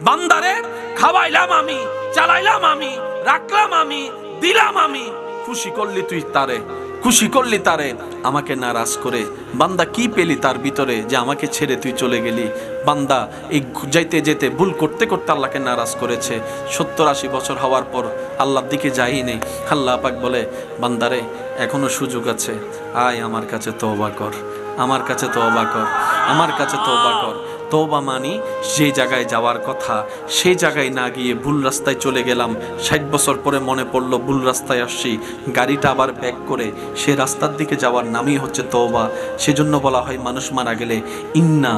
বান্দারে খাওয়াইলাম আমি, চালাইলাম আমি, রাখলাম আমি, দিলাম আমি, খুশি করলি তুই তারে, খুশি করলি তারে, আমাকে নারাজ করে। বান্দা কি পেলি তার ভিতরে যে আমাকে ছেড়ে তুই চলে গেলি? বান্দা এই যাইতে যেতে ভুল করতে করতে আল্লাহকে নারাজ করেছে। 70-80 বছর হওয়ার পর আল্লাহর দিকে যাই নেই। আল্লাহ পাক বলে, বান্দারে এখনো সুযোগ আছে, আয় আমার কাছে তওবা কর, আমার কাছে তওবা কর, আমার কাছে তওবা কর। তওবা মানি যে জায়গায় যাওয়ার কথা সেই জায়গায় না গিয়ে ভুল রাস্তায় চলে গেলাম। 60 বছর পরে মনে পড়লো ভুল রাস্তায় আসছি, গাড়িটা আবার ব্যাক করে সে রাস্তার দিকে যাওয়ার নামই হচ্ছে তওবা। সেজন্য বলা হয় মানুষ মারা গেলে ইন্না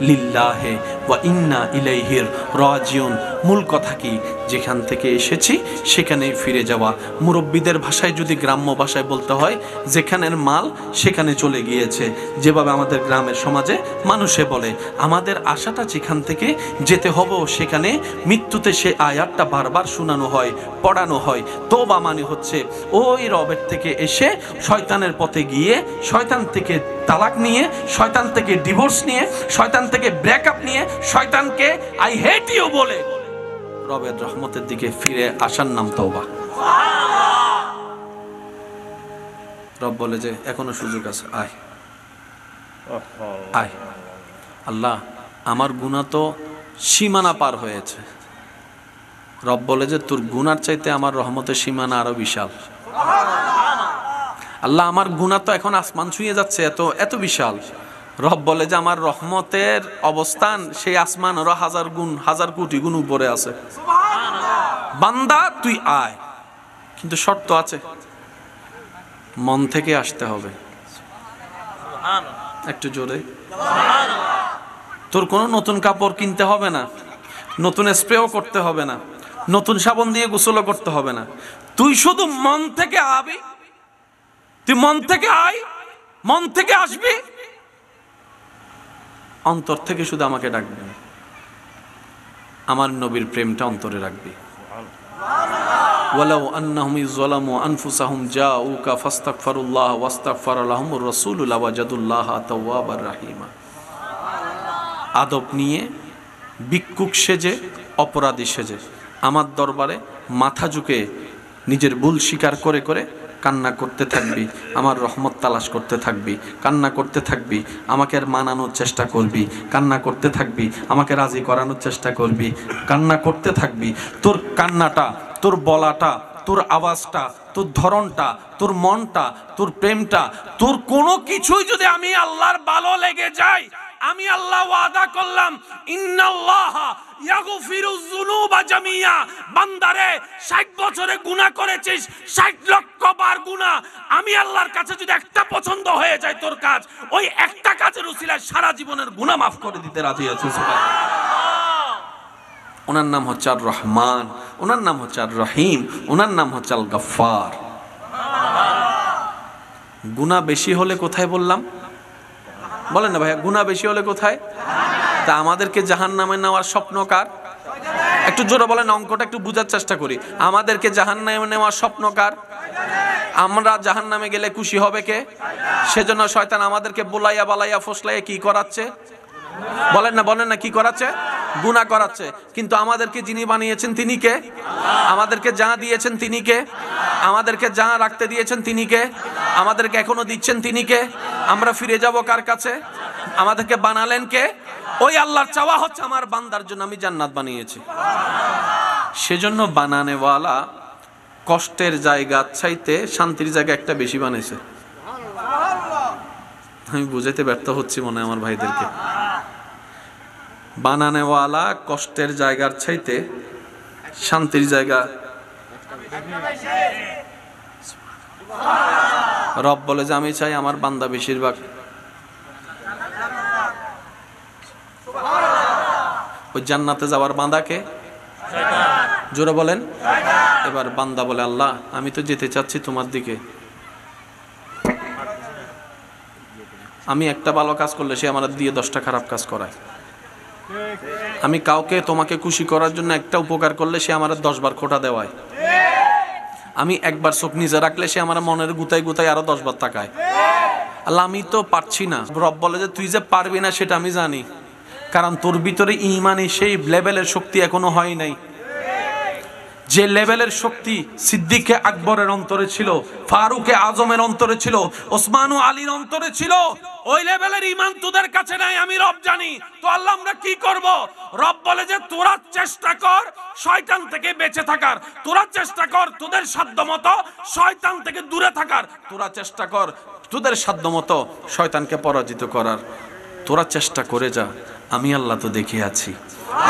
লিল্লাহি ওয়া ইন্না ইলাইহির রাজিউন। মূল কথা কি? যেখান থেকে এসেছি সেখানেই ফিরে যাওয়া। মুরব্বীদের ভাষায় যদি গ্রাম্য ভাষায় বলতে হয়, যেখানের মাল সেখানে চলে গিয়েছে। যেভাবে আমাদের গ্রামের সমাজে মানুষে বলে, আমাদের আশাটা যেখান থেকে যেতে হবে সেখানে। মৃত্যুতে সে আয়াতটা বারবার শোনানো হয়, পড়ানো হয়। তওবা মানে হচ্ছে ওই রবের থেকে এসে শয়তানের পথে গিয়ে, শয়তান থেকে তালাক নিয়ে, শয়তান থেকে ডিভোর্স নিয়ে, শয়তান থেকে ব্রেকআপ নিয়ে, শয়তানকে আই হেট ইউ বলে রবের রহমতের দিকে ফিরে আসার নাম তওবা। রব বলে যে এখনো সুযোগ আছে, আয় আয়। আল্লাহ আমার গুনাহ তো সীমানা পার হয়েছে। রব বলে যে তোর গুনার চাইতে আমার রহমতের সীমানা আরো বিশাল। আল্লাহ আমার গুনাহ তো এখন আসমান ছুঁয়ে যাচ্ছে, এত এত বিশাল। রব বলে যে আমার রহমতের অবস্থান সেই আসমান আরো 1000 গুণ, 1000 কোটি গুণ উপরে আছে। বান্দা তুই আয়, কিন্তু শর্ত আছে, মন থেকে আসতে হবে। একটু জোরে। তোর কোনো নতুন কাপড় কিনতে হবে না, নতুন স্প্রেও করতে হবে না, নতুন সাবান দিয়ে গোসলও করতে হবে না। তুই শুধু মন থেকে আবি, তুই মন থেকে আয়, মন থেকে আসবি, অন্তর থেকে শুধু আমাকে ডাকবি, আমার নবীর প্রেমটা অন্তরে রাখবি। ওয়ালাউ আন্নাহুম যালামু আনফুসাহুম জাউকা ফাস্তাগফিরুল্লাহ ওয়াস্তাগফারা লাহুমুর রাসূলু লাওয়াজাদুল্লাহা তাওয়াবার রাহিমা। আদব নিয়ে, ভিক্ষুক সেজে, অপরাধী সেজে আমার দরবারে মাথা ঝুঁকে নিজের ভুল স্বীকার করে করে কান্না করতে থাকবি, আমার রহমত তালাশ করতে থাকবি, কান্না করতে থাকবি, আমাকে আর মানানোর চেষ্টা করবি, কান্না করতে থাকবি, আমাকে রাজি করানোর চেষ্টা করবি, কান্না করতে থাকবি। তোর কান্নাটা, তোর বলাটা, তোর আওয়াজটা, তোর ধরনটা, তোর মনটা, তোর প্রেমটা, তোর কোনো কিছুই যদি আমি আল্লাহর ভালো লেগে যায়, আমি আল্লাহ ওয়াদা করলাম ইন্নাল্লাহা ইয়াগফিরুয যুনুবা জামিয়া। বান্দারে 60 বছরে গুনাহ করেছিস, 60 লক্ষ বার গুনাহ, আমি আল্লাহর কাছে যদি একটা পছন্দ হয়ে যায় তোর কাজ, ওই একটা কাজের উসিলায় সারা জীবনের গুনাহ মাফ করে দিতে রাজি আছি। সুবহানাল্লাহ। ওনার নাম হচ্ছে আর রহমান, ওনার নাম হচ্ছে আর রহিম, ওনার নাম হচ্ছে আল গফফার। গুনাহ বেশি হলে কোথায় বললাম? বলেন না ভাইয়া, গুনাহ বেশি হলে কোথায়? তা আমাদেরকে জাহান্নামে নেওয়ার স্বপ্ন কার? একটু জোরে বলেন, অঙ্কটা একটু বোঝার চেষ্টা করি। আমাদেরকে জাহান্নামে নেওয়ার স্বপ্ন কার? আমরা জাহান্নামে গেলে খুশি হবে কে? সেজন্য শয়তান আমাদেরকে বোলাইয়া বালাইয়া ফসলাইয়া কি করাচ্ছে? বলেন না, বলেন না, কি করাচ্ছে? গুনাহ করাচ্ছে। কিন্তু আমাদেরকে যিনি বানিয়েছেন তিনি কে? আমাদেরকে যা দিয়েছেন তিনি কে? আমাদেরকে যা রাখতে দিয়েছেন তিনি কে? আমাদেরকে এখনো দিচ্ছেন তিনি কে? আমরা ফিরে যাব কার কাছে? আমাদেরকে বানালেন কে? ওই আল্লাহর চাওয়া হচ্ছে আমার বান্দার জন্য আমি জান্নাত বানিয়েছি। সেজন্য বানানেওয়ালা কষ্টের জায়গা চাইতে শান্তির জায়গা একটা বেশি বানাইছে। আমি বুঝাইতে ব্যর্থ হচ্ছি মনে হয় আমার ভাইদেরকে। বানানেওয়ালা কষ্টের জায়গার চাইতে শান্তির জায়গা। রব বলে যে আমি চাই আমার বান্দা বেশিরভাগ ওই জান্নাতে যাওয়ার বান্দাকে জোরে বলেন। এবার বান্দা বলে আল্লাহ আমি তো যেতে চাচ্ছি তোমার দিকে, আমি একটা ভালো কাজ করলে সে আমার দিয়ে 10টা খারাপ কাজ করায়। আমি কাউকে তোমাকে খুশি করার জন্য একটা উপকার করলে সে আমার 10 বার খোঁটা দেওয়ায়। আমি একবার চোখ নিচে রাখলে সে আমার মনের গুতাই গুতাই আরো 10 বার তাকায়। আল্লাহ আমি তো পারছি না। রব বলে যে তুই যে পারবি না সেটা আমি জানি, কারণ তোর ভিতরে ঈমানের সেই লেভেলের শক্তি এখনো হয় নাই। যে লেভেলের শক্তি সিদ্দিকে আকবরের অন্তরে ছিল, ফারুকে আজমের অন্তরে ছিল, ওসমান ও আলীর অন্তরে ছিল, ওই লেভেলের ঈমান তোদের কাছে নাই। আমি রব জানি। তো আল্লাহ আমরা কি করব? রব বলে যে তোরা চেষ্টা কর শয়তান থেকে বেঁচে থাকার, তোরা চেষ্টা কর তোদের সাধ্যমতো শয়তান থেকে দূরে থাকার, তোরা চেষ্টা কর তোদের সাধ্যমতো শয়তানকে পরাজিত করার, তোরা চেষ্টা করে যা। আমি আল্লাহ তো দেখে আছি,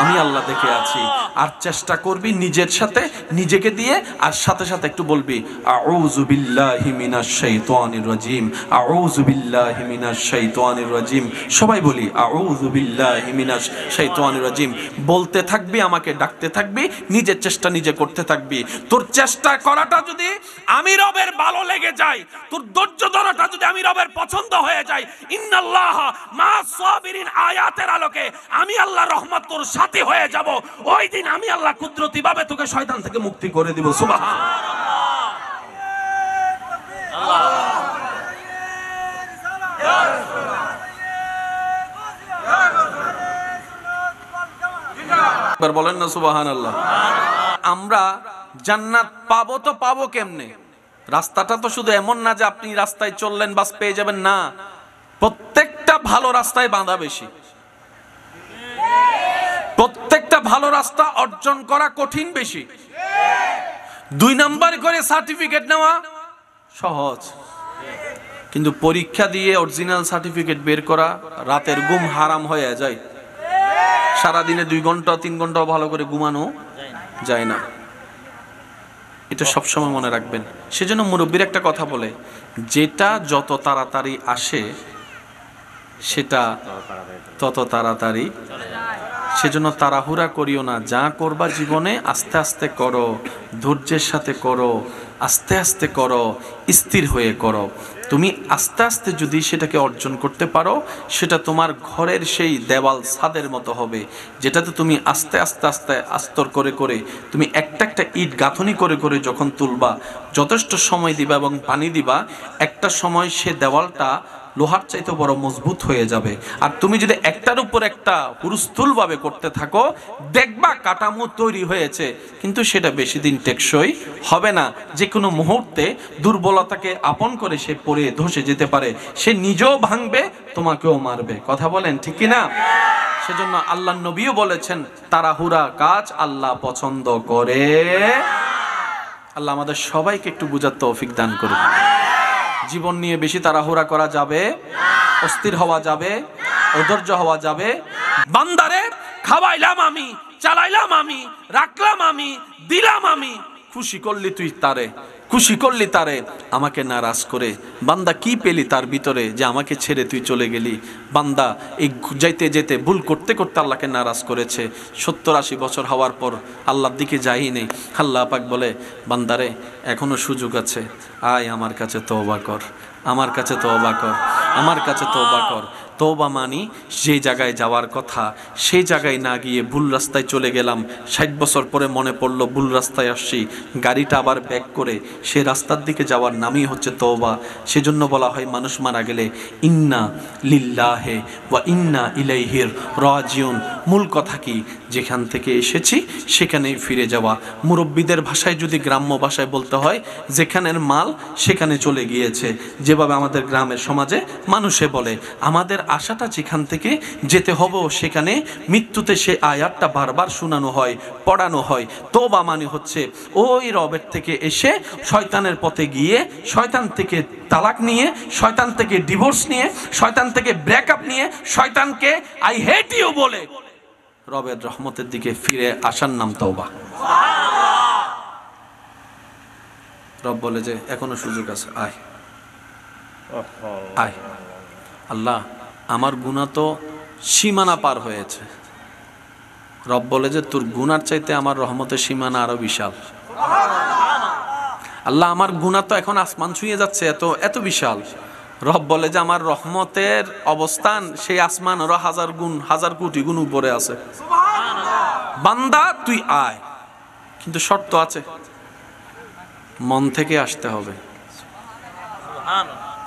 আমি আল্লাহ দেখে আছি। আর চেষ্টা করবি নিজের সাথে, নিজেকে দিয়ে, আর সাথে সাথে একটু বলবি আউযু বিল্লাহি মিনাশ শাইতানির রাজিম, আউযু বিল্লাহি মিনাশ শাইতানির রাজিম। সবাই বলি আউযু বিল্লাহি মিনাশ শাইতানির রাজিম। বলতে থাকবি, আমাকে ডাকতে থাকবি, নিজের চেষ্টা নিজে করতে থাকবি। তোর চেষ্টা করাটা যদি আমি রবের ভালো লেগে যায়, তোর ধৈর্য ধরাটা যদি আমি রবের পছন্দ হয়ে যায়, ইন্নাল্লাহা মা'আস সাবিরিন আয়াতের আলোকে আমি আল্লাহ রহমত তোর সাথে হয়ে যাব। ওই দিন আমি আল্লাহ কুদরতি ভাবে তোকে শয়তান থেকে মুক্তি করে দিব। সুবহানাল্লাহ, বলেন না সুবহানাল্লাহ। আমরা জান্নাত পাবো তো পাবো কেমনে? রাস্তাটা তো শুধু এমন না যে আপনি রাস্তায় চললেন বাস পেয়ে যাবেন, না। প্রত্যেকটা ভালো রাস্তায় বাঁধা বেশি, প্রত্যেকটা ভালো রাস্তা অর্জন করা কঠিন বেশি। 2 নাম্বার করে সার্টিফিকেট নেওয়া সহজ, কিন্তু পরীক্ষা দিয়ে অরিজিনাল সার্টিফিকেট বের করা রাতের ঘুম হারাম হয়ে যায়। সারাদিনে 2 ঘন্টা 3 ঘন্টা ভালো করে ঘুমানো যায় না। এটা সবসময় মনে রাখবেন। সেজন্য মুরব্বীর একটা কথা বলে, যেটা যত তাড়াতাড়ি আসে সেটা তত তাড়াতাড়ি। সেজন্য তাড়াহুড়া করিও না। যা করবা জীবনে আস্তে আস্তে করো, ধৈর্যের সাথে করো, আস্তে আস্তে করো, স্থির হয়ে করো। তুমি আস্তে আস্তে যদি সেটাকে অর্জন করতে পারো, সেটা তোমার ঘরের সেই দেওয়াল ছাদের মতো হবে, যেটাতে তুমি আস্তে আস্তে আস্তে আস্তর করে করে তুমি একটা একটা ইট গাঁথনি করে করে যখন তুলবা, যথেষ্ট সময় দিবা এবং পানি দিবা, একটা সময় সে দেওয়ালটা লোহার চাইতে বড় মজবুত হয়ে যাবে। আর তুমি যদি একটার উপর একটা হুরুস্থুল ভাবে করতে থাকো, দেখবা কাঠামো তৈরি হয়েছে, কিন্তু সেটা বেশি দিন টেকসই হবে না। যে কোনো মুহূর্তে দুর্বলতাকে আপন করে সে পড়ে ধসে যেতে পারে, সে নিজেও ভাঙবে, তোমাকেও মারবে। কথা বলেন ঠিক কিনা? সেজন্য আল্লাহ নবীও বলেছেন, তাড়াহুড়া কাজ আল্লাহ পছন্দ করে। আল্লাহ আমাদের সবাইকে একটু বুঝার তৌফিক দান করুন। জীবন নিয়ে বেশি তাড়াহুড়া করা যাবে, অস্থির হওয়া যাবে, অধৈর্য হওয়া যাবে। বান্দারে খাওয়াইলাম আমি, চালাইলাম আমি, রাখলাম আমি, দিলাম আমি, খুশি করলি তুই তারে, খুশি করলি তারে, আমাকে নারাজ করে। বান্দা কি পেলি তার ভিতরে যে আমাকে ছেড়ে তুই চলে গেলি? বান্দা এই যাইতে যেতে ভুল করতে করতে আল্লাহকে নারাজ করেছে। 70-80 বছর হওয়ার পর আল্লাহর দিকে যাই নেই। আল্লাহ পাক বলে, বান্দারে এখনো সুযোগ আছে, আয় আমার কাছে তওবা কর, আমার কাছে তওবা কর, আমার কাছে তওবা কর। তওবা মানি যে জায়গায় যাওয়ার কথা সেই জায়গায় না গিয়ে ভুল রাস্তায় চলে গেলাম, 60 বছর পরে মনে পড়লো ভুল রাস্তায় আসছি, গাড়িটা আবার ব্যাক করে সে রাস্তার দিকে যাওয়ার নামই হচ্ছে তওবা। সেজন্য বলা হয় মানুষ মারা গেলে ইন্না লিল্লাহি ওয়া ইন্না ইলাইহির রাজিউন। মূল কথা কি? যেখান থেকে এসেছি সেখানেই ফিরে যাওয়া। মুরব্বীদের ভাষায় যদি গ্রাম্য ভাষায় বলতে হয়, যেখানের মাল সেখানে চলে গিয়েছে। যেভাবে আমাদের গ্রামের সমাজে মানুষে বলে, আমাদের আশাটা যেখান থেকে যেতে হবে সেখানে। মৃত্যুতে সে আয়াতটা বারবার শোনানো হয়, পড়ানো হয়। তওবা মানে হচ্ছে ওই রবের থেকে এসে শয়তানের পথে গিয়ে, শয়তান থেকে তালাক নিয়ে, শয়তান থেকে ডিভোর্স নিয়ে, শয়তান থেকে ব্রেকআপ নিয়ে, শয়তানকে আই হেট ইউ বলে রবের রহমতের দিকে ফিরে আসার নাম তওবা। রব বলে যে এখনো সুযোগ আছে, আয় আয়। আল্লাহ আমার গুনাহ তো সীমানা পার হয়েছে। রব বলে যে তোর গুনার চাইতে আমার রহমতের সীমানা আরো বিশাল। আল্লাহ আমার গুনাহ তো এখন আসমান ছুঁয়ে যাচ্ছে, এত এত বিশাল। রব বলে যে আমার রহমতের অবস্থান সেই আসমান আরো 1000 গুণ, 1000 কোটি গুণ উপরে আছে। বান্দা তুই আয়, কিন্তু শর্ত আছে, মন থেকে আসতে হবে।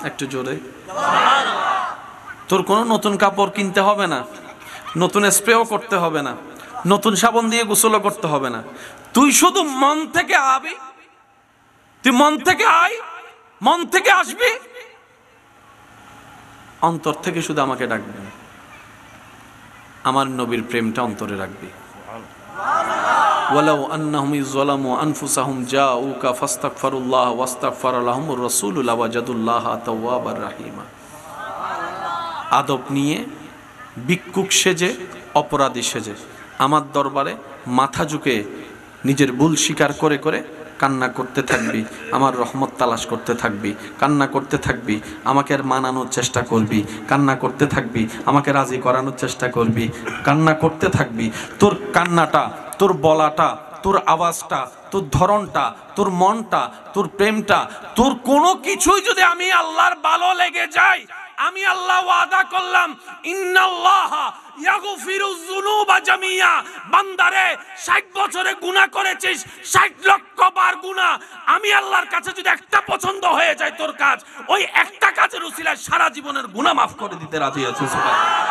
একটু জোরে। তোর কোনো নতুন কাপড় কিনতে হবে না, নতুন স্প্রেও করতে হবে না, নতুন সাবান দিয়ে গোসলও করতে হবে না। তুই শুধু মন থেকে আবি, তুই মন থেকে আয়, মন থেকে আসবি, অন্তর থেকে শুধু আমাকে ডাকবি, আমার নবীর প্রেমটা অন্তরে রাখবি। ওয়ালাউ আন্নাহুম যালামু আনফুসাহুম জাউকা ফাস্তাগফিরুল্লাহ ওয়াস্তাগফারা লাহুমুর রাসূলু লাওয়াজাদুল্লাহা তাওয়াবার রাহিমা। আদব নিয়ে, ভিক্ষুক সেজে, অপরাধী সেজে আমার দরবারে মাথা ঝুঁকে নিজের ভুল স্বীকার করে করে কান্না করতে থাকবি, আমার রহমত তালাশ করতে থাকবি, কান্না করতে থাকবি, আমাকে মানানোর চেষ্টা করবি, কান্না করতে থাকবি, আমাকে রাজি করানোর চেষ্টা করবি, কান্না করতে থাকবি। তোর কান্নাটা, তোর বলাটা, তোর আওয়াজটা, তোর ধরনটা, তোর মনটা, তোর প্রেমটা, তোর কোনো কিছুই যদি আমি আল্লাহর ভালো লেগে যায়, আমি আল্লাহ ওয়াদা করলাম ইন্নাল্লাহা ইয়াগফিরুয যুনুবা জামিয়া। বান্দারে 60 বছরে গুনাহ করেছিস, 60 লক্ষ বার গুনাহ, আমি আল্লাহর কাছে যদি একটা পছন্দ হয়ে যায় তোর কাজ, ওই একটা কাজের উসিলায় সারা জীবনের গুনাহ মাফ করে দিতে রাজি আছি। সুবহানাল্লাহ।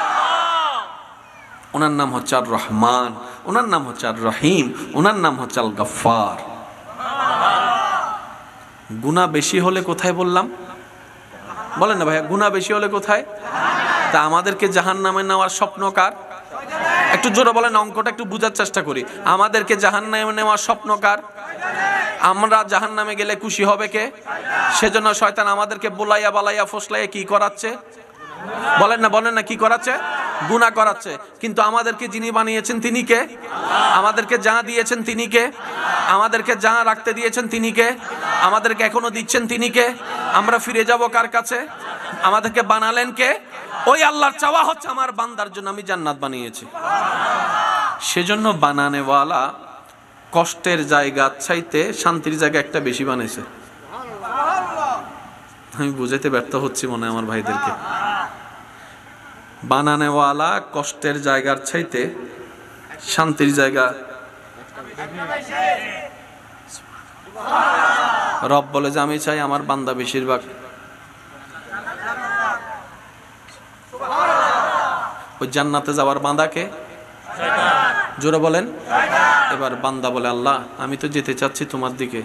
ওনার নাম হচ্ছে আর রহমান, ওনার নাম হচ্ছে আর রহিম, ওনার নাম হচ্ছে আল গফফার। গুনাহ বেশি হলে কোথায় বললাম? বলেন না ভাইয়া, গুনাহ বেশি হলে কোথায়? তা আমাদেরকে জাহান্নামে নেওয়ার স্বপ্ন কার? একটু জোরে বলেন, অঙ্কটা একটু বুঝার চেষ্টা করি। আমাদেরকে জাহান্নামে নেওয়ার স্বপ্ন কার? আমরা জাহান্নামে গেলে খুশি হবে কে? সেজন্য শয়তান আমাদেরকে বুলাইয়া বালাইয়া ফসলাইয়া কি করাচ্ছে? বলেন না কি করাচ্ছে? গুনাহ করাচ্ছে। কিন্তু আমাদেরকে যিনি বানিয়েছেন তিনি কে? আমাদেরকে যা দিয়েছেন তিনি কে? আমাদেরকে যা রাখতে দিয়েছেন তিনি কে? আমাদেরকে এখনো দিচ্ছেন তিনি কে? আমরা ফিরে যাব কার কাছে? আমাদেরকে বানালেন কে? ওই আল্লাহর চাওয়া হচ্ছে আমার বান্দার জন্য আমি জান্নাত বানিয়েছি। সেজন্য বানানেওয়ালা কষ্টের জায়গা চাইতে শান্তির জায়গা একটা বেশি বানাইছে। আমি বুঝাইতে ব্যর্থ হচ্ছি মনে হয় আমার ভাইদেরকে। বানানেওয়ালা কষ্টের জায়গার চাইতে শান্তির জায়গা। রব বলে যে আমি চাই আমার বান্দা বেশিরভাগ ওই জান্নাতে যাওয়ার বান্দাকে জোরে বলেন। এবার বান্দা বলে আল্লাহ আমি তো যেতে চাচ্ছি তোমার দিকে,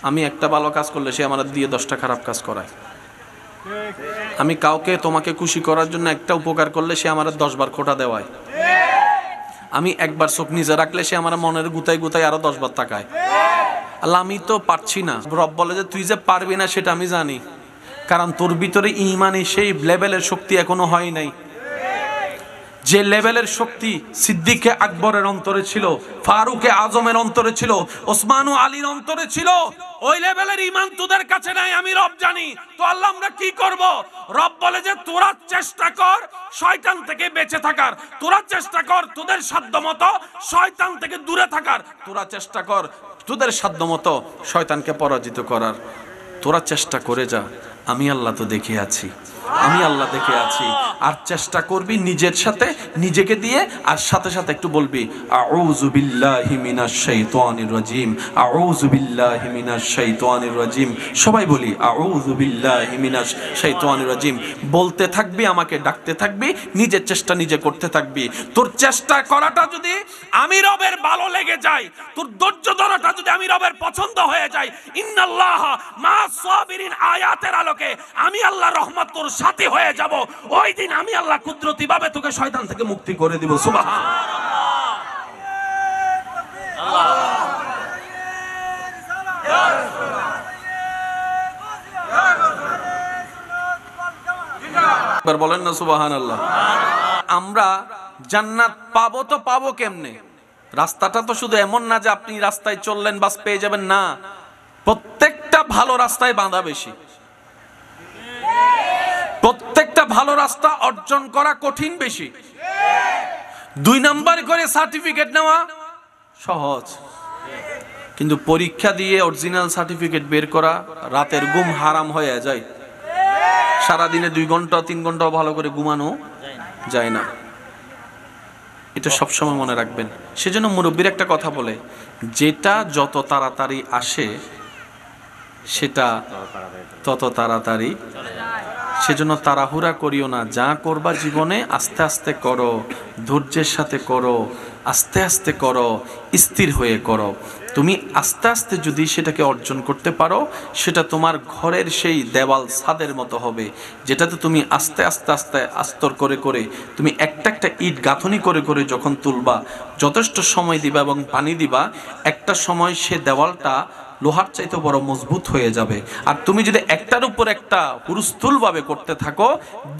আমি একটা ভালো কাজ করলে সে আমার দিয়ে 10টা খারাপ কাজ করায়। আমি কাউকে তোমাকে খুশি করার জন্য একটা উপকার করলে সে আমার 10 বার খোঁটা দেওয়ায়। আমি একবার চোখ নিজে রাখলে সে আমার মনের গুতায় গুতায় আরো 10 বার তাকায়। আল্লাহ আমি তো পারছি না। রব বলে যে তুই যে পারবি না সেটা আমি জানি, কারণ তোর ভিতরে ঈমানি সেই লেভেলের শক্তি এখনো হয় নাই। যে লেভেলের শক্তি সিদ্দিকে আকবরের অন্তরে ছিল, ফারুকে আজমের অন্তরে ছিল, ওসমান ও আলীর অন্তরে ছিল, ওই লেভেলের ঈমান তোদের কাছে নাই, আমি রব জানি। তো আল্লাহ আমরা কি করব? রব বলে যে তোরা চেষ্টা কর শয়তান থেকে বেঁচে থাকার, তোরা চেষ্টা কর তোদের সাধ্যমতো শয়তান থেকে দূরে থাকার, তোরা চেষ্টা কর তোদের সাধ্যমতো শয়তানকে পরাজিত করার, তোরা চেষ্টা করে যা। আমি আল্লাহ তো দেখে আছি, আমি আল্লাহ দেখে আছি। আর চেষ্টা করবি নিজের সাথে, নিজেকে দিয়ে, আর সাথে সাথে একটু বলবি আউযু বিল্লাহি মিনাশ শাইতানির রাজিম, আউযু বিল্লাহি মিনাশ শাইতানির রাজিম। সবাই বলি আউযু বিল্লাহি মিনাশ শাইতানির রাজিম। বলতে থাকবি, আমাকে ডাকতে থাকবি, নিজের চেষ্টা নিজে করতে থাকবি। তোর চেষ্টা করাটা যদি আমি রবের ভালো লেগে যায়, তোর ধৈর্য ধরাটা যদি আমি রবের পছন্দ হয়ে যায়, ইন্নাল্লাহা মা'আস সাবিরিন আয়াতের আলোকে আমি আল্লাহ রহমত তোর সাথী হয়ে যাব। ওই দিন আমি আল্লাহ কুদরতি ভাবে তোকে শয়তান থেকে মুক্তি করে দিব। সুবহানাল্লাহ। বলেন না সুবহানাল্লাহ। আমরা জান্নাত পাবো তো পাবো কেমনে? রাস্তাটা তো শুধু এমন না যে আপনি রাস্তায় চললেন বাস পেয়ে যাবেন, না। প্রত্যেকটা ভালো রাস্তায় বাধা বেশি, প্রত্যেকটা ভালো রাস্তা অর্জন করা কঠিন বেশি। 2 নাম্বার করে সার্টিফিকেট নেওয়া সহজ, কিন্তু পরীক্ষা দিয়ে অরিজিনাল সার্টিফিকেট বের করা রাতের ঘুম হারাম হয়ে যায়। সারাদিনে 2 ঘন্টা 3 ঘন্টা ভালো করে ঘুমানো যায় না। এটা সবসময় মনে রাখবেন। সেজন্য মুরব্বীর একটা কথা বলে, যেটা যত তাড়াতাড়ি আসে সেটা তত তাড়াতাড়ি সেজন্য তাড়াহুড়া করিও না, যা করবা জীবনে আস্তে আস্তে করো, ধৈর্যের সাথে করো, আস্তে আস্তে করো, স্থির হয়ে করো। তুমি আস্তে আস্তে যদি সেটাকে অর্জন করতে পারো, সেটা তোমার ঘরের সেই দেওয়াল ছাদের মতো হবে, যেটাতে তুমি আস্তে আস্তে আস্তে আস্তর করে করে তুমি একটা একটা ইট গাঁথনি করে করে যখন তুলবা, যথেষ্ট সময় দিবা এবং পানি দিবা, একটা সময় সে দেওয়ালটা লোহার চাইতে বড় মজবুত হয়ে যাবে। আর তুমি যদি একটার উপর একটা হুরুস্থুলভাবে করতে থাকো,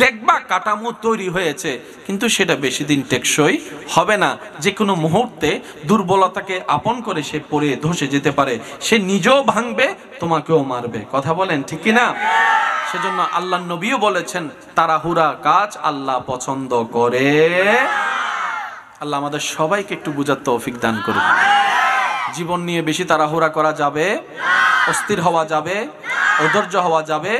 দেখবা কাঠামো তৈরি হয়েছে, কিন্তু সেটা বেশি দিন টেকসই হবে না। যে কোনো মুহূর্তে দুর্বলতাকে আপন করে সে পড়ে ধসে যেতে পারে, সে নিজেও ভাঙবে, তোমাকেও মারবে। কথা বলেন ঠিক কিনা? সেজন্য আল্লাহ নবীও বলেছেন, তাড়াহুড়া কাজ আল্লাহ পছন্দ করে। আল্লাহ আমাদের সবাইকে একটু বুঝার তৌফিক দান করুন। জীবন নিয়ে বেশি তাড়াহুড়া করা যাবে, অস্থির হওয়া যাবে, অধৈর্য হওয়া যাবে